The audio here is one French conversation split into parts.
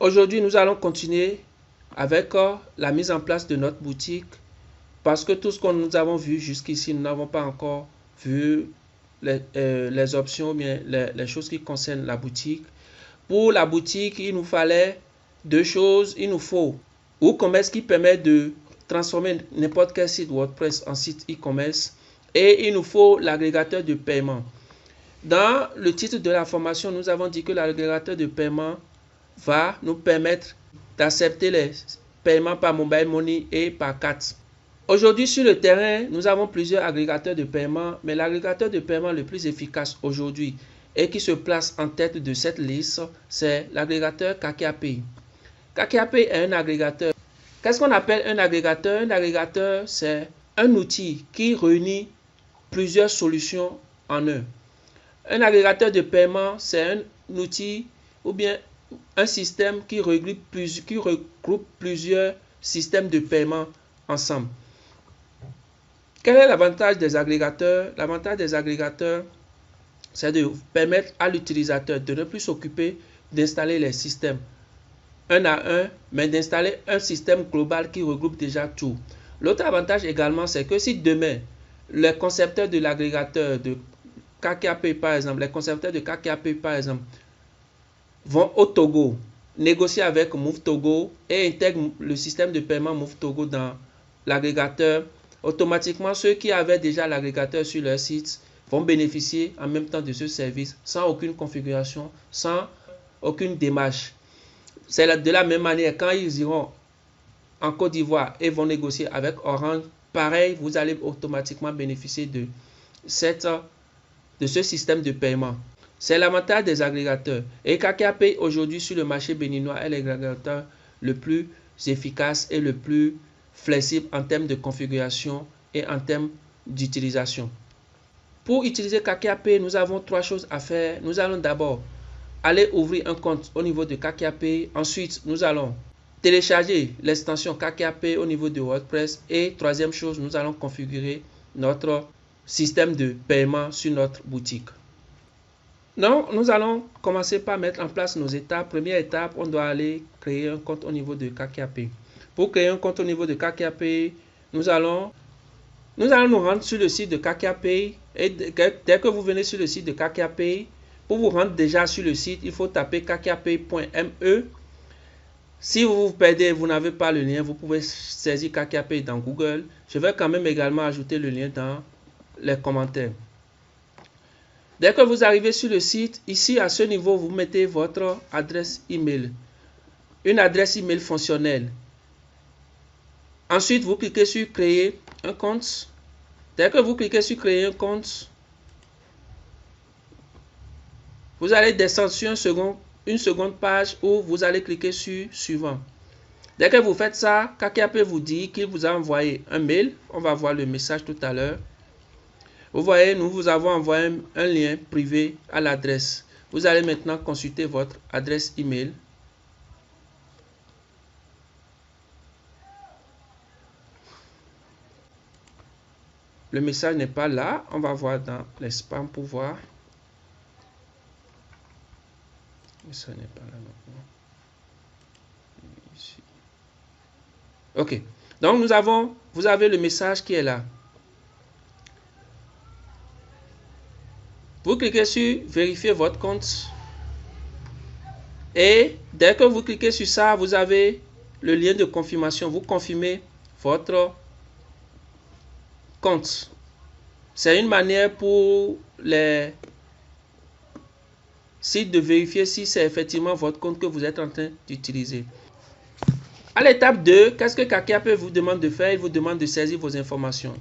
aujourd'hui, nous allons continuer avec la mise en place de notre boutique parce que tout ce que nous avons vu jusqu'ici, nous n'avons pas encore vu les options, bien les choses qui concernent la boutique. Pour la boutique, il nous fallait deux choses. Il nous faut WooCommerce qui permet de transformer n'importe quel site WordPress en site e-commerce et il nous faut l'agrégateur de paiement. Dans le titre de la formation, nous avons dit que l'agrégateur de paiement va nous permettre d'accepter les paiements par mobile money et par carte. Aujourd'hui sur le terrain, nous avons plusieurs agrégateurs de paiement, mais l'agrégateur de paiement le plus efficace aujourd'hui et qui se place en tête de cette liste, c'est l'agrégateur KakiaPay. KakiaPay est un agrégateur. Qu'est-ce qu'on appelle un agrégateur? Un agrégateur, c'est un outil qui réunit plusieurs solutions en un. Un agrégateur de paiement, c'est un outil ou bien un système qui regroupe plusieurs systèmes de paiement ensemble. Quel est l'avantage des agrégateurs? L'avantage des agrégateurs, c'est de permettre à l'utilisateur de ne plus s'occuper d'installer les systèmes un à un, mais d'installer un système global qui regroupe déjà tout. L'autre avantage également, c'est que si demain, les concepteurs de l'agrégateur de KakiaPay par exemple, vont au Togo, négocier avec Move Togo et intègrent le système de paiement Move Togo dans l'agrégateur, automatiquement ceux qui avaient déjà l'agrégateur sur leur site vont bénéficier en même temps de ce service sans aucune configuration, sans aucune démarche. C'est de la même manière quand ils iront en Côte d'Ivoire et vont négocier avec Orange, pareil, vous allez automatiquement bénéficier de ce système de paiement. C'est l'avantage des agrégateurs. Et KakiaPay aujourd'hui sur le marché béninois est l'agrégateur le plus efficace et le plus flexible en termes de configuration et en termes d'utilisation. Pour utiliser KakiaPay, nous avons trois choses à faire. Nous allons d'abord aller ouvrir un compte au niveau de KakiaPay. Ensuite, nous allons télécharger l'extension KakiaPay au niveau de WordPress. Et troisième chose, nous allons configurer notre système de paiement sur notre boutique. Donc, nous allons commencer par mettre en place nos étapes. Première étape, on doit aller créer un compte au niveau de KakiaPay. Pour créer un compte au niveau de KakiaPay, nous allons nous rendre sur le site de KakiaPay. Et dès que vous venez sur le site de KakiaPay, pour vous rendre déjà sur le site, il faut taper kakiapay.me. Si vous vous perdez, vous n'avez pas le lien, vous pouvez saisir KakiaPay dans Google. Je vais quand même également ajouter le lien dans les commentaires. Dès que vous arrivez sur le site, ici à ce niveau, vous mettez votre adresse email. Une adresse email fonctionnelle. Ensuite, vous cliquez sur créer un compte. Dès que vous cliquez sur créer un compte, vous allez descendre sur une seconde page où vous allez cliquer sur suivant. Dès que vous faites ça, KakiaPay vous dit qu'il vous a envoyé un mail. On va voir le message tout à l'heure. Vous voyez, nous vous avons envoyé un lien privé à l'adresse. Vous allez maintenant consulter votre adresse email. Le message n'est pas là. On va voir dans les spams pour voir. Ça n'est pas là maintenant. Ici. Ok. Donc vous avez le message qui est là. Vous cliquez sur vérifier votre compte. Et dès que vous cliquez sur ça, vous avez le lien de confirmation. Vous confirmez votre compte. C'est une manière pour les sites de vérifier si c'est effectivement votre compte que vous êtes en train d'utiliser. À l'étape 2, qu'est-ce que KakiaPay vous demande de faire? Il vous demande de saisir vos informations.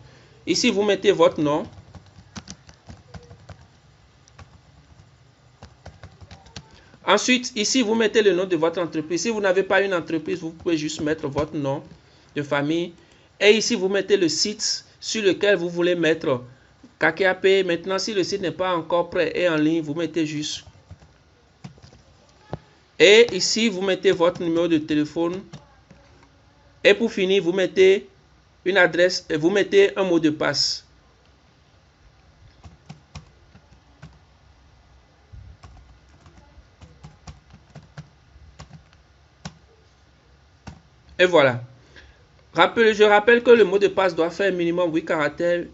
Ici, vous mettez votre nom. Ensuite, ici, vous mettez le nom de votre entreprise. Si vous n'avez pas une entreprise, vous pouvez juste mettre votre nom de famille. Et ici, vous mettez le site sur lequel vous voulez mettre KakiaPay. Maintenant, si le site n'est pas encore prêt et en ligne, vous mettez juste. Et ici, vous mettez votre numéro de téléphone. Et pour finir, vous mettez une adresse et vous mettez un mot de passe. Et voilà. Je rappelle que le mot de passe doit faire minimum 8 caractères,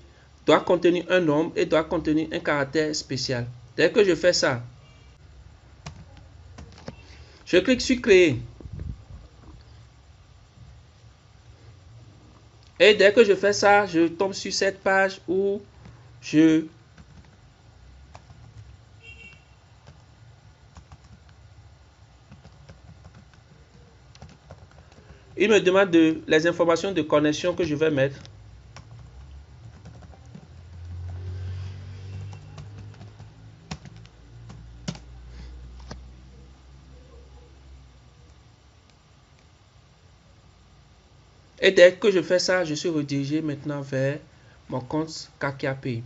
doit contenir un nombre et doit contenir un caractère spécial. Dès que je fais ça, je clique sur créer. Et dès que je fais ça, je tombe sur cette page où il me demande les informations de connexion que je vais mettre. Et dès que je fais ça, je suis redirigé maintenant vers mon compte KakiaPay.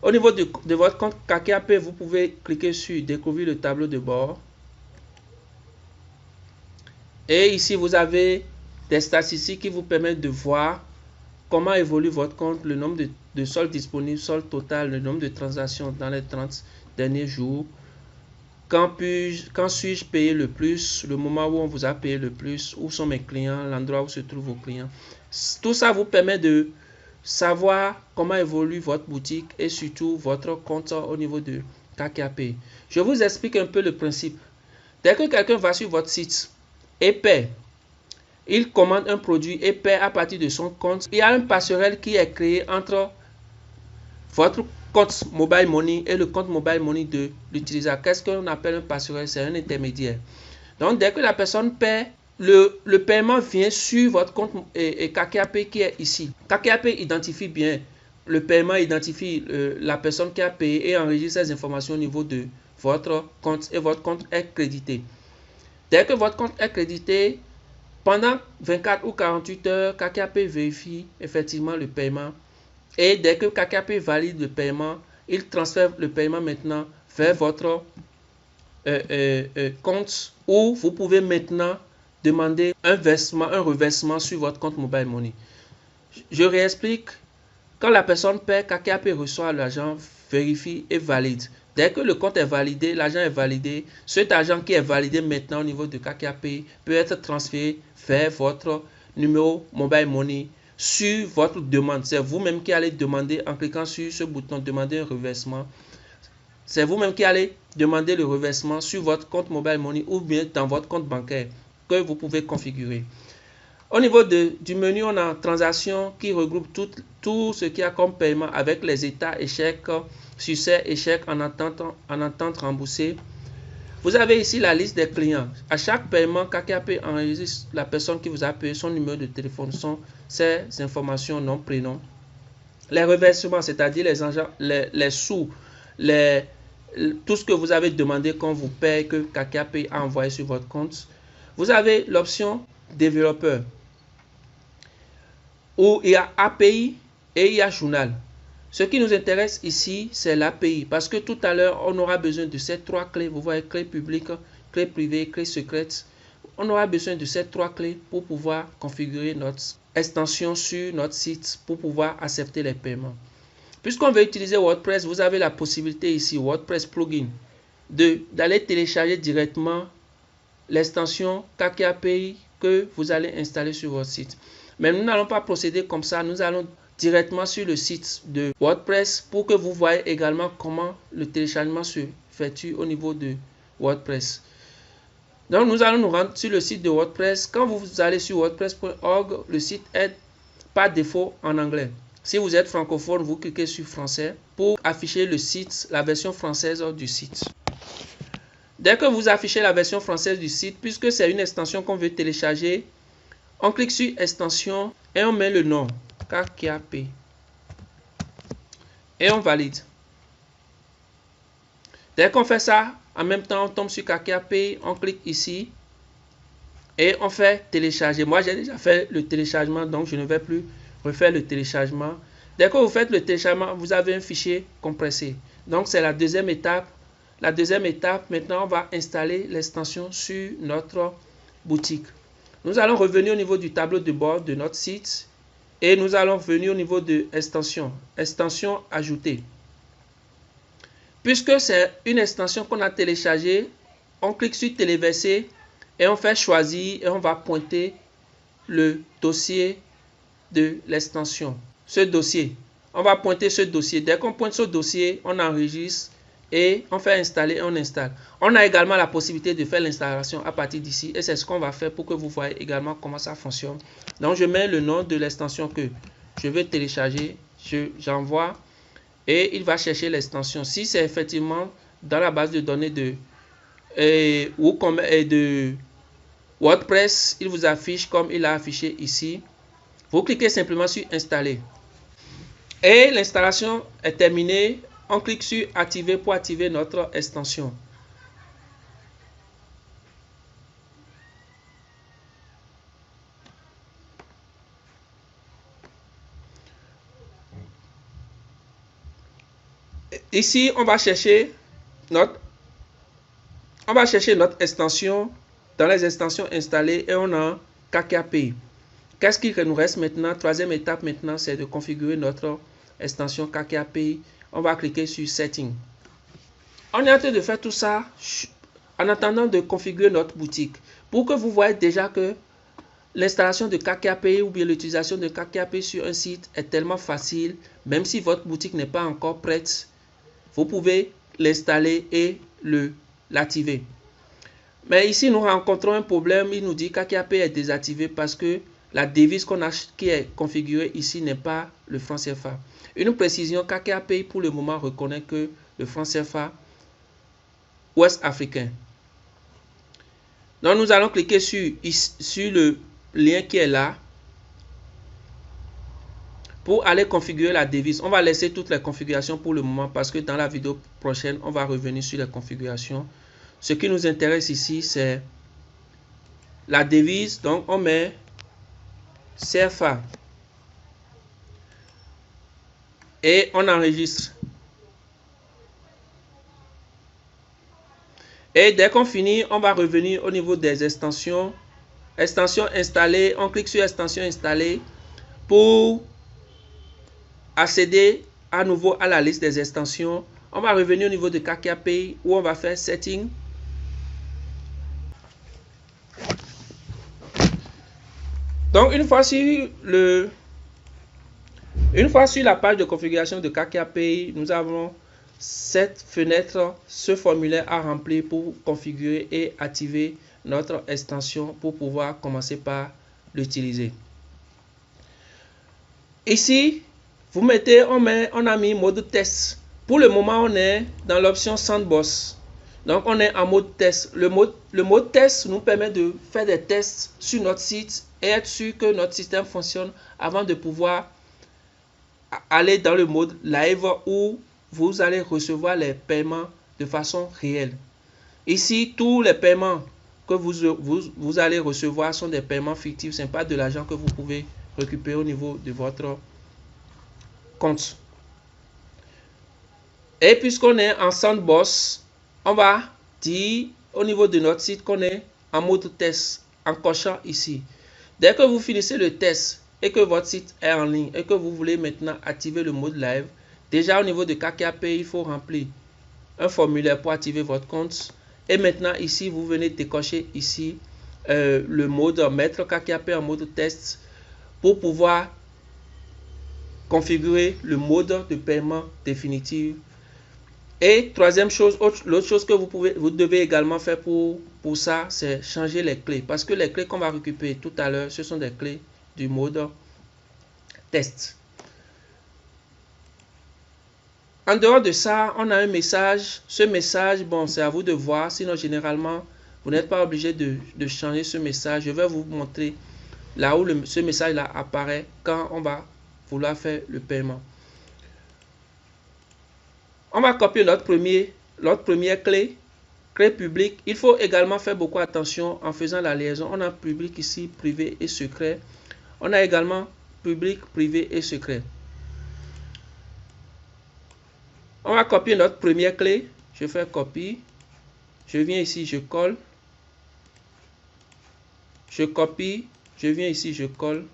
Au niveau de votre compte KakiaPay, vous pouvez cliquer sur découvrir le tableau de bord. Et ici, vous avez des statistiques qui vous permettent de voir comment évolue votre compte, le nombre de soldes disponibles, solde total, le nombre de transactions dans les 30 derniers jours. Quand suis-je payer le plus, le moment où on vous a payé le plus, où sont mes clients, l'endroit où se trouvent vos clients. Tout ça vous permet de savoir comment évolue votre boutique et surtout votre compte au niveau de KakiaPay. Je vous explique un peu le principe. Dès que quelqu'un va sur votre site et paie, il commande un produit et paie à partir de son compte. Il y a un passerelle qui est créé entre votre compte Mobile Money et le compte Mobile Money de l'utilisateur. Qu'est-ce qu'on appelle un passerelle? C'est un intermédiaire. Donc, dès que la personne paie, le paiement vient sur votre compte KakiaPay qui est ici. KakiaPay identifie bien le paiement, identifie la personne qui a payé et enregistre ces informations au niveau de votre compte et votre compte est crédité. Dès que votre compte est crédité, pendant 24 ou 48 heures, KakiaPay vérifie effectivement le paiement. Et dès que KakiaPay valide le paiement, il transfère le paiement maintenant vers votre compte où vous pouvez maintenant demander un reversement sur votre compte Mobile Money. Je réexplique. Quand la personne paie, KakiaPay reçoit l'argent, vérifie et valide. Dès que le compte est validé, l'argent est validé, cet argent qui est validé maintenant au niveau de KakiaPay peut être transféré vers votre numéro Mobile Money sur votre demande. C'est vous-même qui allez demander en cliquant sur ce bouton demander un reversement. C'est vous-même qui allez demander le reversement sur votre compte Mobile Money ou bien dans votre compte bancaire que vous pouvez configurer. Au niveau du menu, on a transaction qui regroupe tout ce qu'il y a comme paiement avec les états, échecs, succès, échecs en attente remboursée. Vous avez ici la liste des clients. À chaque paiement, KakiaPay enregistre la personne qui vous a payé, son numéro de téléphone, ses informations, nom, prénom. Les reversements, c'est-à-dire les sous, tout ce que vous avez demandé qu'on vous paye, que KakiaPay a envoyé sur votre compte. Vous avez l'option développeur, où il y a API et il y a journal. Ce qui nous intéresse ici, c'est l'API, parce que tout à l'heure, on aura besoin de ces trois clés. Vous voyez, clé publique, clé privée, clé secrète. On aura besoin de ces trois clés pour pouvoir configurer notre extension sur notre site, pour pouvoir accepter les paiements. Puisqu'on veut utiliser WordPress, vous avez la possibilité ici, WordPress Plugin, d'aller télécharger directement l'extension KakiaPay que vous allez installer sur votre site. Mais nous n'allons pas procéder comme ça, nous allons directement sur le site de WordPress pour que vous voyez également comment le téléchargement se effectue au niveau de WordPress. Donc nous allons nous rendre sur le site de WordPress. Quand vous allez sur wordpress.org, le site est par défaut en anglais. Si vous êtes francophone, vous cliquez sur français pour afficher le site, la version française du site. Dès que vous affichez la version française du site, puisque c'est une extension qu'on veut télécharger, on clique sur extension et on met le nom KakiaPay et on valide. Dès qu'on fait ça, en même temps on tombe sur KakiaPay, on clique ici et on fait télécharger. Moi j'ai déjà fait le téléchargement, donc je ne vais plus refaire le téléchargement. Dès que vous faites le téléchargement, vous avez un fichier compressé. Donc c'est la deuxième étape. La deuxième étape, maintenant on va installer l'extension sur notre boutique. Nous allons revenir au niveau du tableau de bord de notre site et nous allons venir au niveau de extension, extension ajoutée. Puisque c'est une extension qu'on a téléchargée, on clique sur téléverser et on fait choisir et on va pointer le dossier de l'extension. Ce dossier, on va pointer ce dossier. Dès qu'on pointe ce dossier, on enregistre et on fait installer et on installe. On a également la possibilité de faire l'installation à partir d'ici et c'est ce qu'on va faire pour que vous voyez également comment ça fonctionne. Donc je mets le nom de l'extension que je veux télécharger, j'envoie et il va chercher l'extension. Si c'est effectivement dans la base de données de WordPress, il vous affiche comme il a affiché ici. Vous cliquez simplement sur installer. Et l'installation est terminée. On clique sur activer pour activer notre extension. Ici, on va chercher notre extension dans les extensions installées et on a KK-API. Qu'est-ce qu'il nous reste maintenant? Troisième étape maintenant, c'est de configurer notre extension KK-API. On va cliquer sur Setting. On est en train de faire tout ça en attendant de configurer notre boutique. Pour que vous voyez déjà que l'installation de KK-API ou bien l'utilisation de KK-API sur un site est tellement facile, même si votre boutique n'est pas encore prête, vous pouvez l'installer et l'activer. Mais ici, nous rencontrons un problème. Il nous dit que KK-API est désactivé parce que la devise qui est configurée ici n'est pas le franc CFA. Une précision, KK-API pour le moment reconnaît que le franc CFA ouest africain. Donc nous allons cliquer sur le lien qui est là pour aller configurer la devise. On va laisser toutes les configurations pour le moment parce que dans la vidéo prochaine, on va revenir sur les configurations. Ce qui nous intéresse ici, c'est la devise. Donc on met CFA et on enregistre. Et dès qu'on finit, on va revenir au niveau des extensions. Extension installée, on clique sur extension installée pour accéder à nouveau à la liste des extensions. On va revenir au niveau de KK-API où on va faire Setting. Donc une fois sur la page de configuration de KK-API, nous avons cette fenêtre, ce formulaire à remplir pour configurer et activer notre extension pour pouvoir commencer par l'utiliser. Ici, on a mis mode test. Pour le moment, on est dans l'option Sandbox. Donc, on est en mode test. Le mode test nous permet de faire des tests sur notre site et être sûr que notre système fonctionne avant de pouvoir aller dans le mode live où vous allez recevoir les paiements de façon réelle. Ici, tous les paiements que vous allez recevoir sont des paiements fictifs. Ce n'est pas de l'argent que vous pouvez récupérer au niveau de votre compte. Et puisqu'on est en Sandbox, on va dire au niveau de notre site qu'on est en mode test en cochant ici. Dès que vous finissez le test et que votre site est en ligne et que vous voulez maintenant activer le mode live, déjà au niveau de KK-API, il faut remplir un formulaire pour activer votre compte. Et maintenant ici, vous venez décocher ici le mode, mettre KK-API en mode test pour pouvoir configurer le mode de paiement définitif. Et troisième chose, l'autre chose que vous devez également faire pour ça, c'est changer les clés. Parce que les clés qu'on va récupérer tout à l'heure, ce sont des clés du mode test. En dehors de ça, on a un message. Ce message, bon, c'est à vous de voir. Sinon, généralement, vous n'êtes pas obligé de changer ce message. Je vais vous montrer là où ce message-là apparaît quand on va vouloir faire le paiement. On va copier notre première clé publique. Il faut également faire beaucoup attention en faisant la liaison. On a public ici, privé et secret. On a également public, privé et secret. On va copier notre première clé. Je fais copie. Je viens ici, je colle. Je copie. Je viens ici, je colle.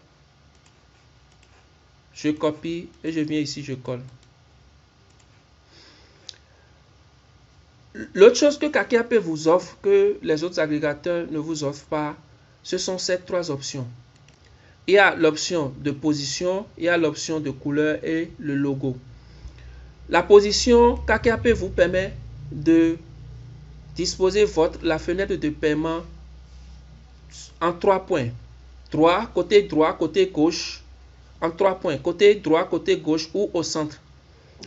Je copie et je viens ici, je colle. L'autre chose que KK-API vous offre, que les autres agrégateurs ne vous offrent pas, ce sont ces trois options. il y a l'option de position, il y a l'option de couleur et le logo. La position, KKP vous permet de disposer la fenêtre de paiement en 3 points. Côté droit, côté gauche, en 3 points. Côté droit, côté gauche ou au centre.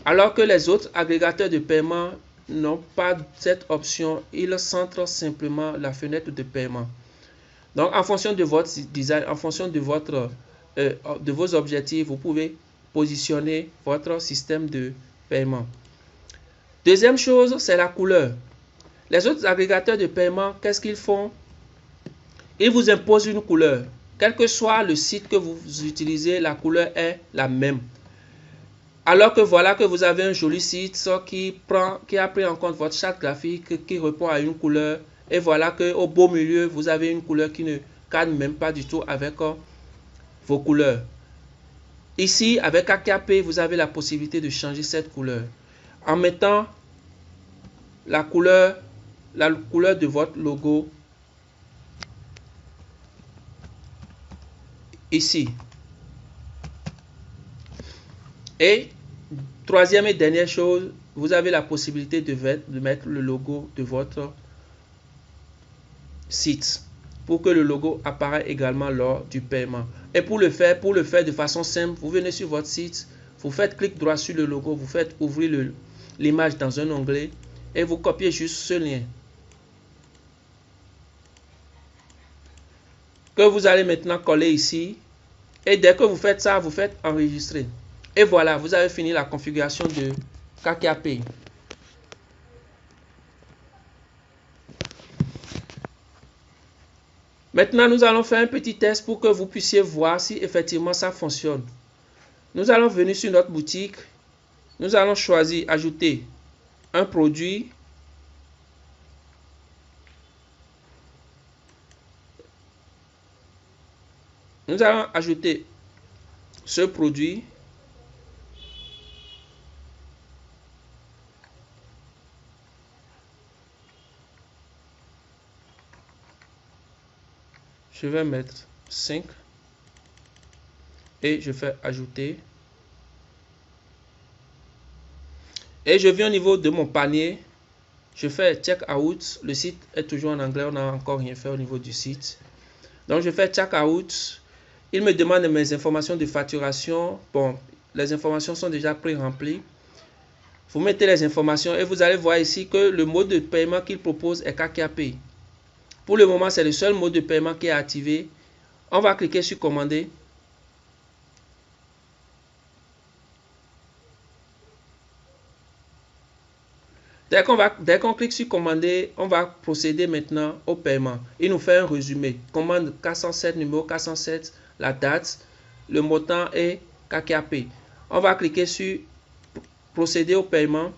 Alors que les autres agrégateurs de paiement n'ont pas cette option, ils centrent simplement la fenêtre de paiement. Donc, en fonction de votre design, en fonction de vos objectifs, vous pouvez positionner votre système de paiement. Deuxième chose, c'est la couleur. Les autres agrégateurs de paiement, qu'est-ce qu'ils font? Ils vous imposent une couleur. Quel que soit le site que vous utilisez, la couleur est la même. Alors que voilà que vous avez un joli site qui a pris en compte votre charte graphique, qui répond à une couleur. Et voilà qu'au beau milieu, vous avez une couleur qui ne cadre même pas du tout avec vos couleurs. Ici, avec AKP, vous avez la possibilité de changer cette couleur. En mettant la couleur de votre logo ici. Et troisième et dernière chose, vous avez la possibilité de mettre le logo de votre site pour que le logo apparaisse également lors du paiement. Et pour le faire de façon simple, vous venez sur votre site, vous faites clic droit sur le logo, vous faites ouvrir l'image dans un onglet et vous copiez juste ce lien que vous allez maintenant coller ici. Et dès que vous faites ça, vous faites enregistrer. Et voilà, vous avez fini la configuration de KKP. Maintenant, nous allons faire un petit test pour que vous puissiez voir si effectivement ça fonctionne. Nous allons venir sur notre boutique. Nous allons choisir ajouter un produit. Nous allons ajouter ce produit. Je vais mettre 5 et je fais ajouter. Et je viens au niveau de mon panier. Je fais check out. Le site est toujours en anglais. On n'a encore rien fait au niveau du site. Donc je fais check out. Il me demande mes informations de facturation. Bon, les informations sont déjà pré-remplies. Vous mettez les informations et vous allez voir ici que le mode de paiement qu'il propose est KKP. Pour le moment, c'est le seul mode de paiement qui est activé. On va cliquer sur commander. Dès qu'on clique sur commander, on va procéder maintenant au paiement. Il nous fait un résumé. Commande 407, numéro 407, la date, le montant et KKP. On va cliquer sur procéder au paiement.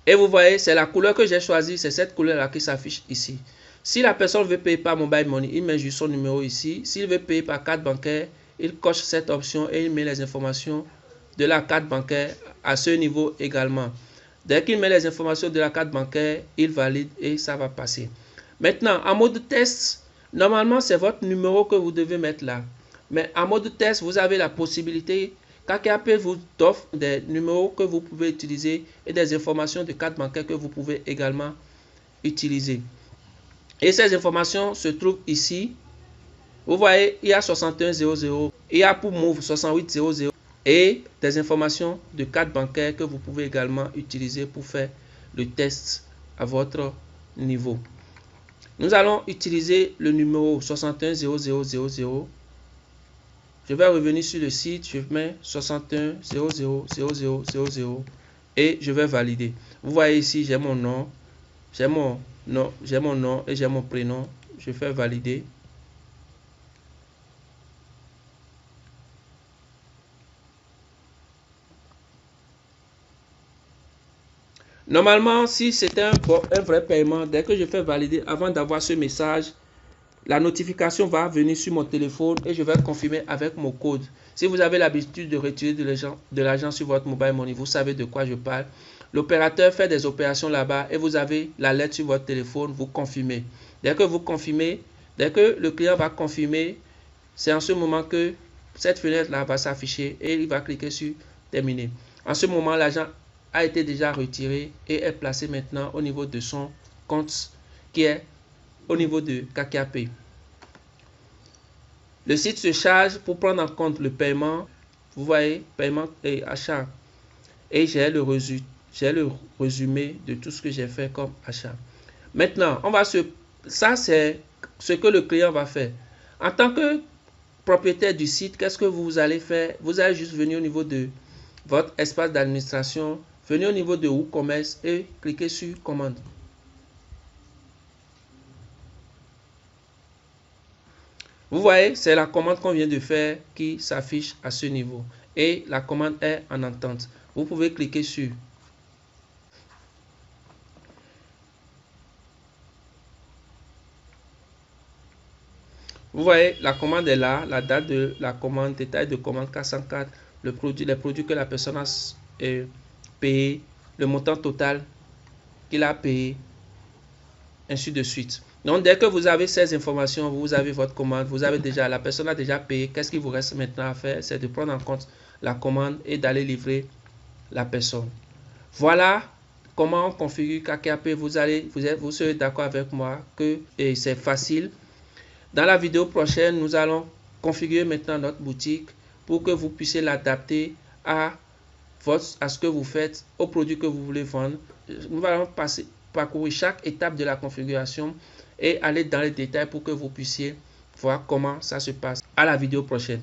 Et vous voyez, c'est la couleur que j'ai choisie, c'est cette couleur-là qui s'affiche ici. Si la personne veut payer par mobile money, il met juste son numéro ici. S'il veut payer par carte bancaire, il coche cette option et il met les informations de la carte bancaire à ce niveau également. Dès qu'il met les informations de la carte bancaire, il valide et ça va passer. Maintenant, en mode test, normalement, c'est votre numéro que vous devez mettre là. Mais en mode test, vous avez la possibilité, KKP vous offre des numéros que vous pouvez utiliser et des informations de carte bancaire que vous pouvez également utiliser. Et ces informations se trouvent ici. Vous voyez, il y a 6100, il y a pour Move 6800 et des informations de carte bancaire que vous pouvez également utiliser pour faire le test à votre niveau. Nous allons utiliser le numéro 610000. Je vais revenir sur le site, je mets 61000000 et je vais valider. Vous voyez ici, j'ai mon nom, j'ai mon nom et j'ai mon prénom. Je fais valider. Normalement, si c'était un vrai paiement, dès que je fais valider, avant d'avoir ce message, la notification va venir sur mon téléphone et je vais confirmer avec mon code. Si vous avez l'habitude de retirer de l'argent sur votre mobile money, vous savez de quoi je parle. L'opérateur fait des opérations là-bas et vous avez la lettre sur votre téléphone, vous confirmez. Dès que vous confirmez, dès que le client va confirmer, c'est en ce moment que cette fenêtre-là va s'afficher et il va cliquer sur terminer. En ce moment, l'argent a été déjà retiré et est placé maintenant au niveau de son compte qui est au niveau de KakeaPay. Le site se charge pour prendre en compte le paiement. Vous voyez, paiement et achat. Et j'ai le résumé de tout ce que j'ai fait comme achat. Maintenant, ça c'est ce que le client va faire. En tant que propriétaire du site, qu'est-ce que vous allez faire? Vous allez juste venir au niveau de votre espace d'administration, venir au niveau de WooCommerce et cliquer sur commande. Vous voyez, c'est la commande qu'on vient de faire qui s'affiche à ce niveau. Et la commande est en entente. Vous pouvez cliquer sur. Vous voyez, la commande est là, la date de la commande, détail de commande 404, les produits que la personne a payé, le montant total qu'il a payé, ainsi de suite. Donc, dès que vous avez ces informations, vous avez votre commande, la personne a déjà payé. Qu'est-ce qu'il vous reste maintenant à faire? C'est de prendre en compte la commande et d'aller livrer la personne. Voilà comment on configure KakeaPay. Vous serez d'accord avec moi que c'est facile. Dans la vidéo prochaine, nous allons configurer maintenant notre boutique pour que vous puissiez l'adapter à ce que vous faites, aux produits que vous voulez vendre. Nous allons parcourir chaque étape de la configuration et aller dans les détails pour que vous puissiez voir comment ça se passe. À la vidéo prochaine.